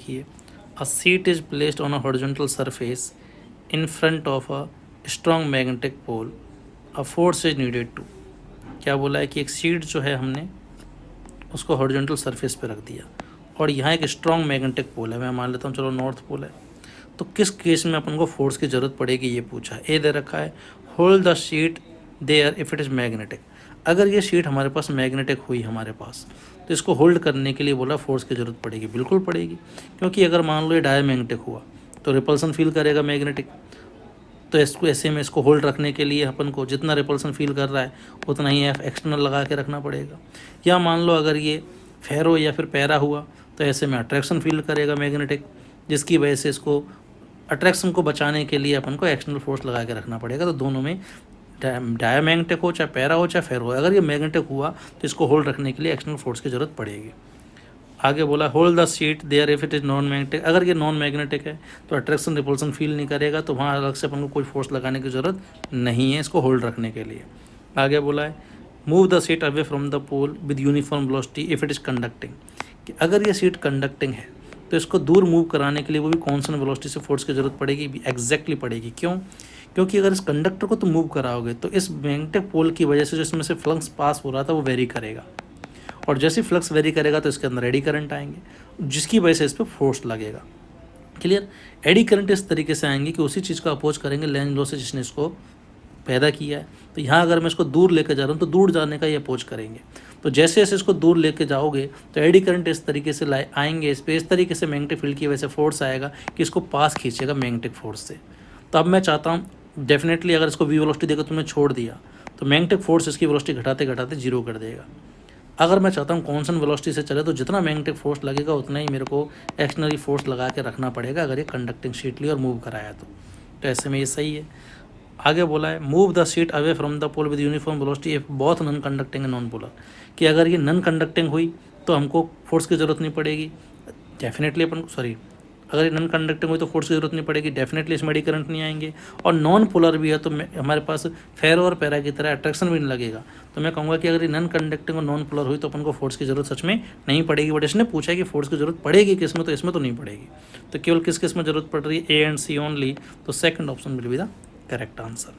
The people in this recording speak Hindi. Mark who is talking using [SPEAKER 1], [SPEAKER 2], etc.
[SPEAKER 1] देखिए, a sheet is placed on a horizontal surface in front of a strong magnetic pole, a force is needed to. क्या बोला है कि एक सीट जो है हमने उसको हॉरिजॉन्टल सरफेस पे रख दिया और यहाँ एक स्ट्रॉन्ग मैग्नेटिक पोल है, मैं मान लेता हूँ चलो नॉर्थ पोल है, तो किस केस में अपन को फोर्स की ज़रूरत पड़ेगी ये पूछा है। ए दे रखा है hold the sheet there if it is magnetic. अगर ये शीट हमारे पास मैग्नेटिक हुई हमारे पास, तो इसको होल्ड करने के लिए बोला फोर्स की ज़रूरत पड़ेगी, बिल्कुल पड़ेगी, क्योंकि अगर मान लो ये डायमैग्नेटिक हुआ तो रिपल्सन फील करेगा मैग्नेटिक, तो इसको ऐसे में इसको होल्ड रखने के लिए अपन को जितना रिपल्सन फील कर रहा है उतना ही एफ एक्सटर्नल लगा के रखना पड़ेगा। या मान लो अगर ये फेरो या फिर पैरा हुआ तो ऐसे में अट्रैक्शन फील करेगा मैग्नेटिक, जिसकी वजह से इसको अट्रैक्शन को बचाने के लिए अपन को एक्सटर्नल फोर्स लगा के रखना पड़ेगा। तो दोनों में डायमैग्नेटिक हो चाहे पैरा हो चाहे फेरो हो, अगर ये मैग्नेटिक हुआ तो इसको होल्ड रखने के लिए एक्सटर्नल फोर्स की ज़रूरत पड़ेगी। आगे बोला hold the sheet there if it is non magnetic. अगर ये नॉन मैग्नेटिक है तो अट्रैक्शन रिपल्सन फील नहीं करेगा, तो वहाँ अलग से अपन को कोई फोर्स लगाने की ज़रूरत नहीं है इसको होल्ड रखने के लिए। आगे बोला है move the sheet away from the pole with uniform velocity if it is conducting. कि अगर ये सीट कंडक्टिंग है तो इसको दूर मूव कराने के लिए वो भी कॉन्स्टेंट वेलोसिटी से फोर्स की ज़रूरत पड़ेगी, एग्जैक्टली पड़ेगी। क्यों? क्योंकि अगर इस कंडक्टर को तुम मूव कराओगे तो इस मैग्नेटिक पोल की वजह से जो इसमें से फ्लक्स पास हो रहा था वो वेरी करेगा, और जैसे फ्लक्स वेरी करेगा तो इसके अंदर एडी करंट आएंगे जिसकी वजह से इस पर फोर्स लगेगा। क्लियर? एडी करंट इस तरीके से आएंगे कि उसी चीज़ को अपोज करेंगे लेंज लॉ से जिसने इसको पैदा किया है। तो यहाँ अगर मैं इसको दूर लेकर जा रहा हूँ तो दूर जाने का ये अपोज करेंगे, तो जैसे जैसे इसको दूर लेके जाओगे तो एडी करंट इस तरीके से आएंगे इस पर, इस तरीके से मैग्नेटिक फील्ड की वजह से फोर्स आएगा कि इसको पास खींचेगा मैग्नेटिक फोर्स से। तो अब मैं चाहता हूँ डेफिनेटली अगर इसको वी वेलोसिटी देकर तुमने छोड़ दिया तो मैग्नेटिक फोर्स इसकी वेलोसिटी घटाते घटाते जीरो कर देगा। अगर मैं चाहता हूँ कॉन्स्टेंट वेलोसिटी से चले तो जितना मैग्नेटिक फोर्स लगेगा उतना ही मेरे को एक्सटर्नली फोर्स लगा के रखना पड़ेगा अगर ये कंडक्टिंग शीट ली और मूव कराया तो ऐसे में ये सही है। आगे बोला है move the sheet away from the pole with uniform velocity if both non conducting and non polar. कि अगर ये नॉन कंडक्टिंग हुई तो हमको फोर्स की ज़रूरत नहीं पड़ेगी डेफिनेटली अगर ये नॉन कंडक्टिंग हुई तो फोर्स की ज़रूरत नहीं पड़ेगी डेफिनेटली, इसमें एडी करंट नहीं आएंगे। और नॉन पोलर भी है तो हमारे पास फेरो और पैरा की तरह अट्रैक्शन भी नहीं लगेगा। तो मैं कहूँगा कि अगर ये नॉन कंडक्टिंग और नॉन पोलर हुई तो अपन को फोर्स की ज़रूरत सच में नहीं पड़ेगी। बट इसने पूछा है कि फोर्स की ज़रूरत पड़ेगी किस में, तो इसमें तो नहीं पड़ेगी। तो केवल किस किस में ज़रूरत पड़ रही है, ए एंड सी ओनली। तो second option will be the correct answer.